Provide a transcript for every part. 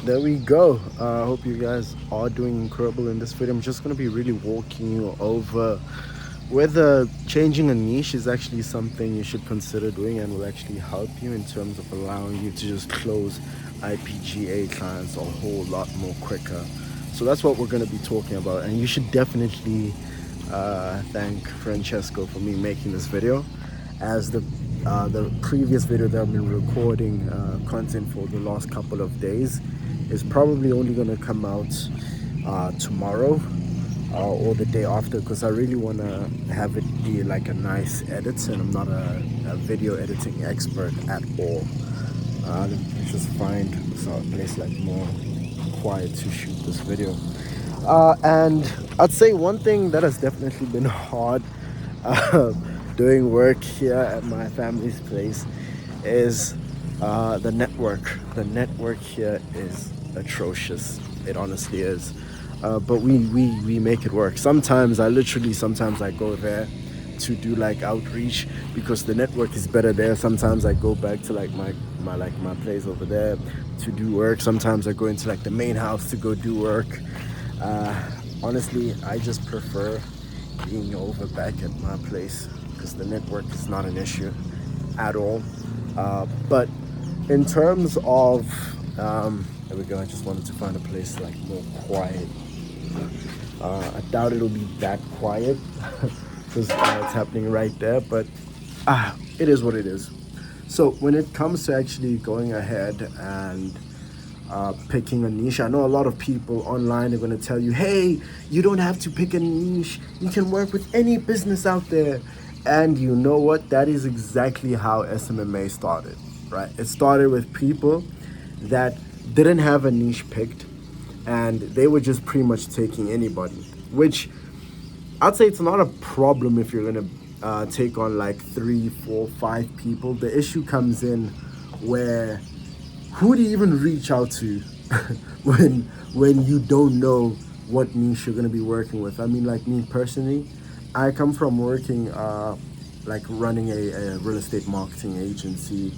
there we go. I hope you guys are doing incredible in this video. I'm just going to be really walking you over whether changing a niche is actually something you should consider doing and will actually help you in terms of allowing you to just close IPGA clients a whole lot more quicker. So that's what we're going to be talking about, and you should definitely thank Francesco for me making this video, as the previous video that I've been recording content for the last couple of days is probably only going to come out tomorrow or the day after, because I really want to have it be like a nice edit, and I'm not a video editing expert at all. Let me just find a place like more quiet to shoot this video. And I'd say one thing that has definitely been hard uh, doing work here at my family's place is the network. The network here is atrocious. It honestly is. But we make it work. Sometimes I go there to do like outreach because the network is better there. Sometimes I go back to like my place over there to do work. Sometimes I go into like the main house to go do work. Honestly, I just prefer being over back at my place because the network is not an issue at all. But in terms of there we go. I just wanted to find a place like more quiet. I doubt it'll be that quiet because it's happening right there, but it is what it is. So when it comes to actually going ahead and picking a niche, I know a lot of people online are going to tell you, hey, you don't have to pick a niche, you can work with any business out there. And you know what, that is exactly how SMMA started, right? It started with people that didn't have a niche picked, and they were just pretty much taking anybody, which I'd say it's not a problem if you're gonna take on like 3, 4, 5 people. The issue comes in where who do you even reach out to when you don't know what niche you're gonna be working with? I mean, like me personally, I come from working like running a real estate marketing agency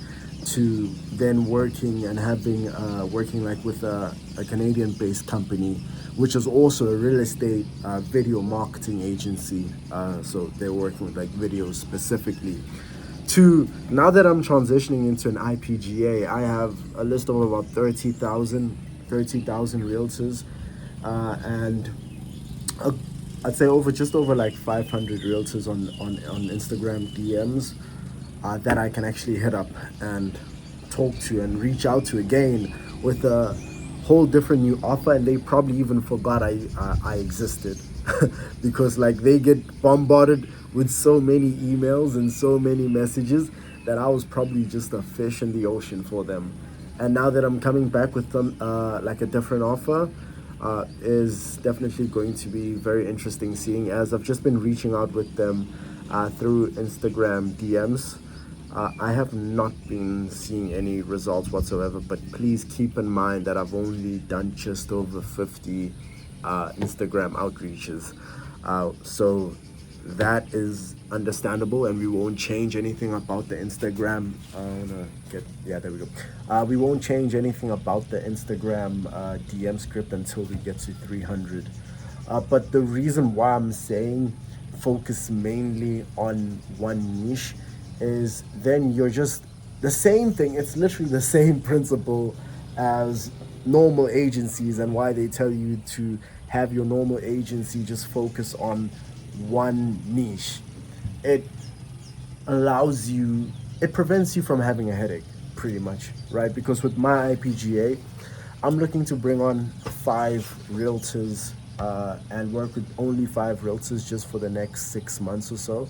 to then working and having working like with a Canadian-based company, which is also a real estate video marketing agency. So they're working with like videos specifically. To now that I'm transitioning into an IPGA, I have a list of about 30,000 realtors, and I'd say just over like 500 realtors on Instagram DMs that I can actually hit up and talk to and reach out to again with a whole different new offer, and they probably even forgot I existed because like they get bombarded with so many emails and so many messages that I was probably just a fish in the ocean for them. And now that I'm coming back with them like a different offer, is definitely going to be very interesting, seeing as I've just been reaching out with them through Instagram DMs. I have not been seeing any results whatsoever, but please keep in mind that I've only done just over 50 Instagram outreaches. So that is understandable, and we won't change anything about the Instagram. There we go. We won't change anything about the Instagram DM script until we get to 300. But the reason why I'm saying focus mainly on one niche is then you're just the same thing. It's literally the same principle as normal agencies, and why they tell you to have your normal agency just focus on one niche. It prevents you from having a headache, pretty much, right? Because with my IPGA, I'm looking to bring on 5 realtors and work with only 5 realtors just for the next 6 months or so.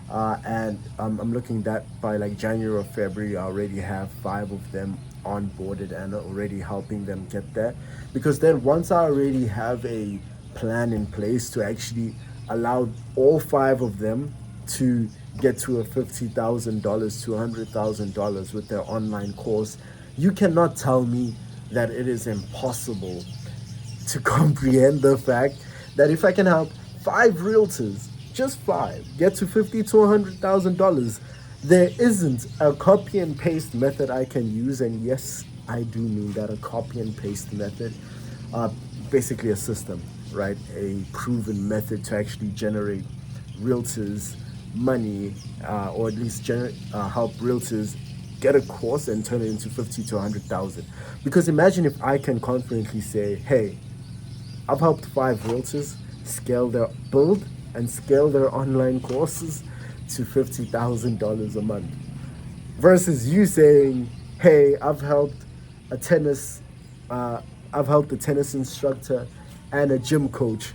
And I'm looking that by like January or February, I already have 5 of them onboarded and already helping them get there. Because then once I already have a plan in place to actually allow all 5 of them to get to a $50,000 to $100,000 with their online course, you cannot tell me that it is impossible to comprehend the fact that if I can help 5 realtors, just 5, get to $50,000 to $100,000, there isn't a copy and paste method I can use. And yes, I do mean that a copy and paste method, uh, basically a system, right? A proven method to actually generate realtors money, or at least help realtors get a course and turn it into 50 to 100,000. Because imagine if I can confidently say, hey, I've helped five realtors build and scale their online courses to $50,000 a month, versus you saying, "Hey, a tennis, uh, I've helped a tennis instructor and a gym coach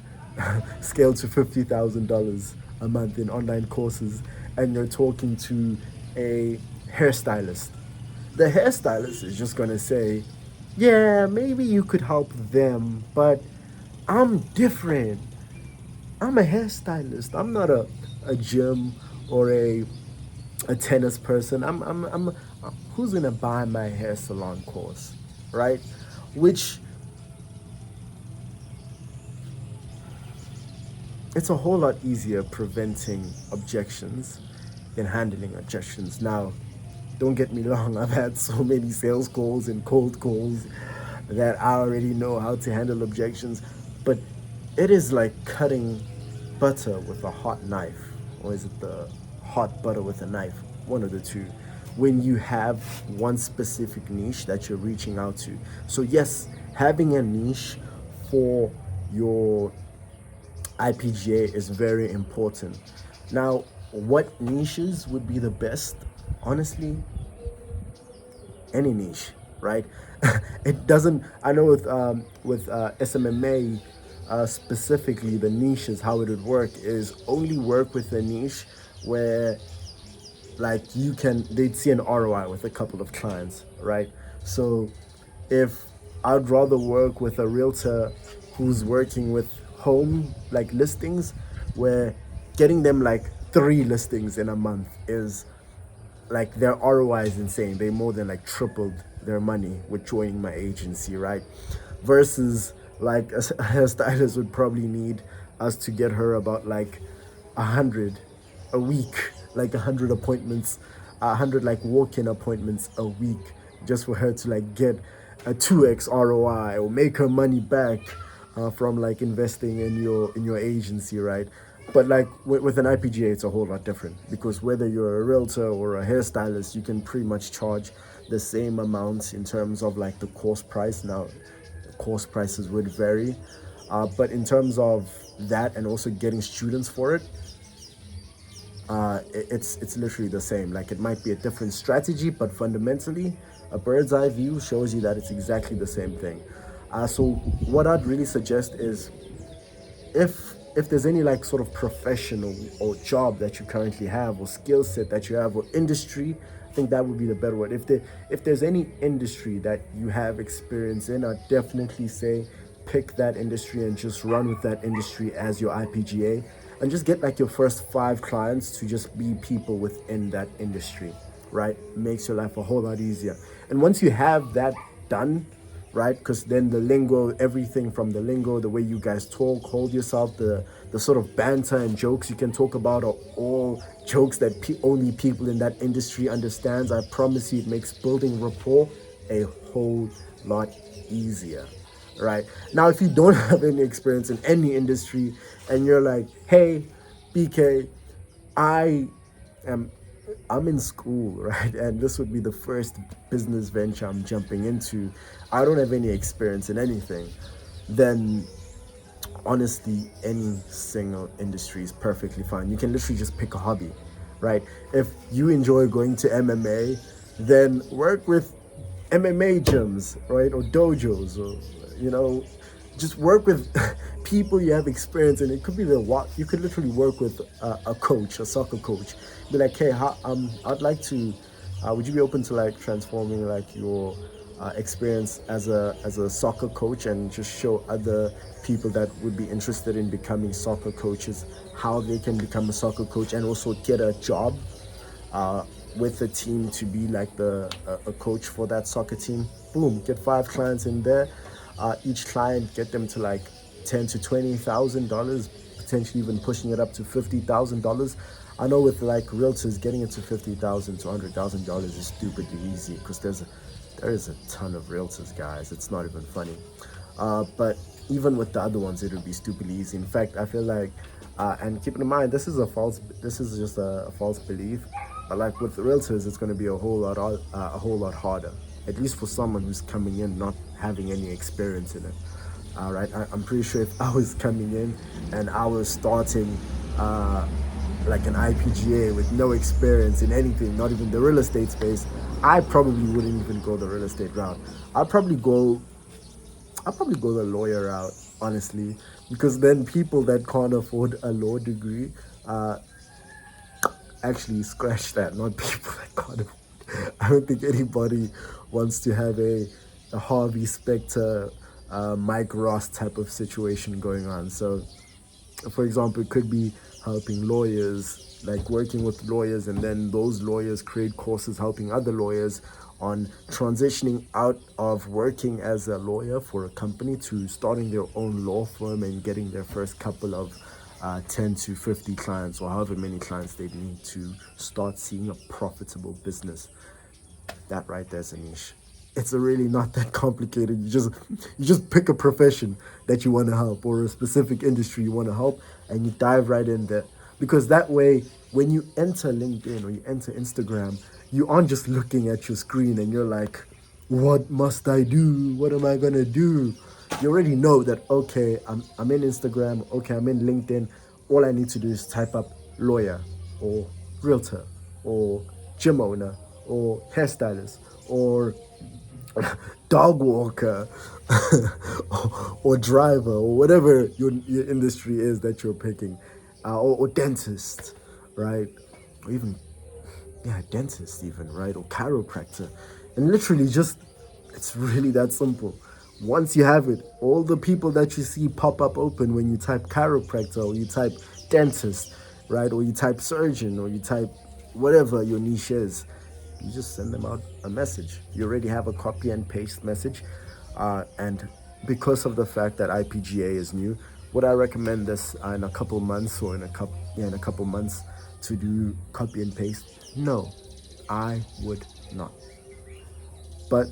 scale to $50,000 a month in online courses," and you're talking to a hairstylist. The hairstylist is just gonna say, "Yeah, maybe you could help them, but I'm different. I'm a hairstylist. I'm not a gym or a tennis person. I'm who's gonna buy my hair salon course, right?" Which, it's a whole lot easier preventing objections than handling objections. Now, don't get me wrong, I've had so many sales calls and cold calls that I already know how to handle objections, but it is like cutting butter with a hot knife, or is it the hot butter with a knife? One of the two. When you have one specific niche that you're reaching out to. So, yes, having a niche for your IPGA is very important. Now, what niches would be the best? Honestly, any niche, right? It doesn't. I know with SMMA, specifically, the niches, how it would work is only work with a niche where, like, they'd see an ROI with a couple of clients, right? So if I'd rather work with a realtor who's working with home like listings, where getting them like three listings in a month is like, their ROI is insane. They more than like tripled their money with joining my agency, right? Versus like a hairstylist would probably need us to get her about like 100 a week, like 100 appointments, 100 like walk-in appointments a week, just for her to like get a 2x ROI or make her money back, from like investing in your agency, right? But like with an IPGA, it's a whole lot different, because whether you're a realtor or a hairstylist, you can pretty much charge the same amount in terms of like the course price. Now, course prices would vary, but in terms of that and also getting students for it, it's literally the same. Like, it might be a different strategy, but fundamentally, a bird's eye view shows you that it's exactly the same thing. So what I'd really suggest is, if there's any like sort of professional or job that you currently have, or skill set that you have, or industry, I think that would be the better word. If there's any industry that you have experience in, I'd definitely say pick that industry and just run with that industry as your IPGA, and just get like your first five clients to just be people within that industry, right? Makes your life a whole lot easier. And once you have that done, right? Because then the lingo, everything from the lingo, the way you guys talk, hold yourself, the sort of banter and jokes you can talk about are all jokes that only people in that industry understands. I promise you, it makes building rapport a whole lot easier, right? Now, if you don't have any experience in any industry and you're like, "Hey, BK, I am I'm in school," right? And this would be the first business venture I'm jumping into. I don't have any experience in anything. Then, honestly, any single industry is perfectly fine. You can literally just pick a hobby, right? If you enjoy going to MMA, then work with MMA gyms, right? Or dojos, or, just work with people you have experience in. It could be you could literally work with a coach, a soccer coach. Be like, "Hey, I'd like to. Would you be open to like transforming like your experience as a soccer coach, and just show other people that would be interested in becoming soccer coaches how they can become a soccer coach, and also get a job with the team to be like a coach for that soccer team." Boom, get five clients in there. Each client, get them to like $10,000 to $20,000, potentially even pushing it up to $50,000. I know with like realtors, getting it to $50,000 to $100,000 is stupidly easy, because There is a ton of realtors, guys. It's not even funny. But even with the other ones, it would be stupidly easy. In fact, I feel like, and keep in mind, this is just a false belief. But like with realtors, it's going to be a whole lot harder. At least for someone who's coming in not having any experience in it. All right, I'm pretty sure if I was coming in and I was starting like an IPGA with no experience in anything, not even the real estate space, I probably wouldn't even go the real estate route. I'd probably go I'll probably go the lawyer route, honestly, because then people that can't afford a law degree actually scratch that, not people that can't afford. I don't think anybody wants to have a Harvey Specter, Mike Ross type of situation going on. So for example, it could be helping lawyers, like working with lawyers, and then those lawyers create courses helping other lawyers on transitioning out of working as a lawyer for a company to starting their own law firm and getting their first couple of 10 to 50 clients or however many clients they need to start seeing a profitable business. That right there's a niche. It's really not that complicated. You just pick a profession that you want to help or a specific industry you want to help, and you dive right in there. Because that way, when you enter LinkedIn or you enter Instagram, you aren't just looking at your screen and you're like, what must I do? What am I gonna do? You already know that, okay, I'm in Instagram, okay, I'm in LinkedIn. All I need to do is type up lawyer or realtor or gym owner or hairstylist or dog walker or driver or whatever your industry is that you're picking, or dentist, right? Or even, yeah, dentist even, right? Or chiropractor. And literally just, it's really that simple. Once you have it, all the people that you see pop up open when you type chiropractor or you type dentist, right? Or you type surgeon or you type whatever your niche is, you just send them out a message. You already have a copy and paste message. And because of the fact that IPGA is new, would I recommend this in a couple months or in a couple months to do copy and paste? No, I would not. But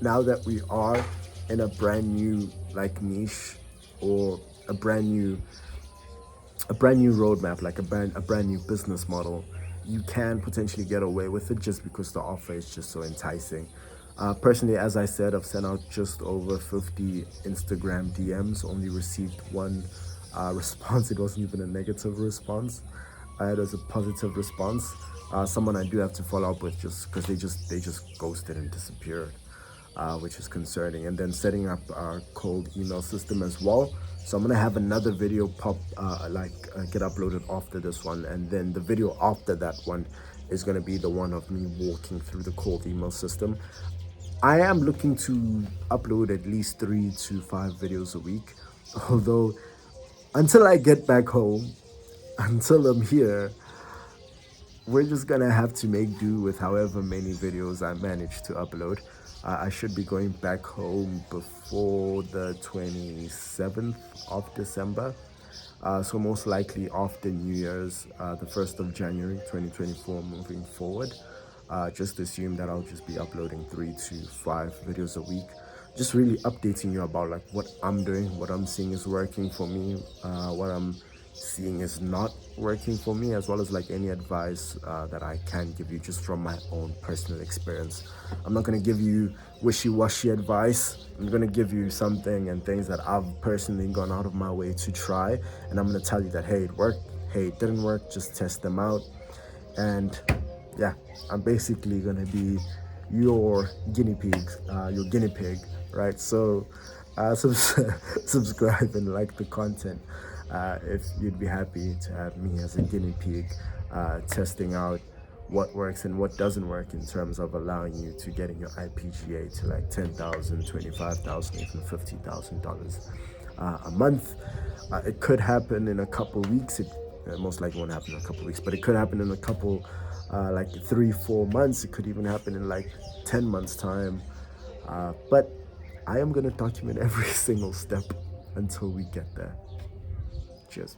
now that we are in a brand new like niche or a brand new roadmap, like a brand new business model, you can potentially get away with it just because the offer is just so enticing. Personally, as I said, I've sent out just over 50 Instagram DMs, only received one response. It wasn't even a negative response. It was a positive response. Someone I do have to follow up with just because they just ghosted and disappeared, which is concerning. And then setting up our cold email system as well. So I'm gonna have another video get uploaded after this one, and then the video after that one is gonna be the one of me walking through the cold email system. I am looking to upload at least 3 to 5 videos a week, although until I get back home, until I'm here, we're just gonna have to make do with however many videos I manage to upload. I should be going back home before the 27th of December. So most likely after New Year's, the 1st of January 2024 moving forward. Just assume that I'll just be uploading 3 to 5 videos a week. Just really updating you about like what I'm doing, what I'm seeing is working for me, what I'm seeing is not working for me, as well as like any advice that I can give you just from my own personal experience. I'm not going to give you wishy-washy advice. I'm going to give you something and things that I've personally gone out of my way to try, and I'm going to tell you that, hey, it worked, hey, it didn't work, just test them out. And yeah, I'm basically going to be your guinea pig, right? So subscribe and like the content if you'd be happy to have me as a guinea pig, testing out what works and what doesn't work in terms of allowing you to getting your IPGA to like 10,000, 25,000, even $50,000 a month. It could happen in a couple weeks. It most likely won't happen in a couple weeks, but it could happen in a couple, like 3, 4 months. It could even happen in like 10 months time. But I am going to document every single step until we get there. Cheers.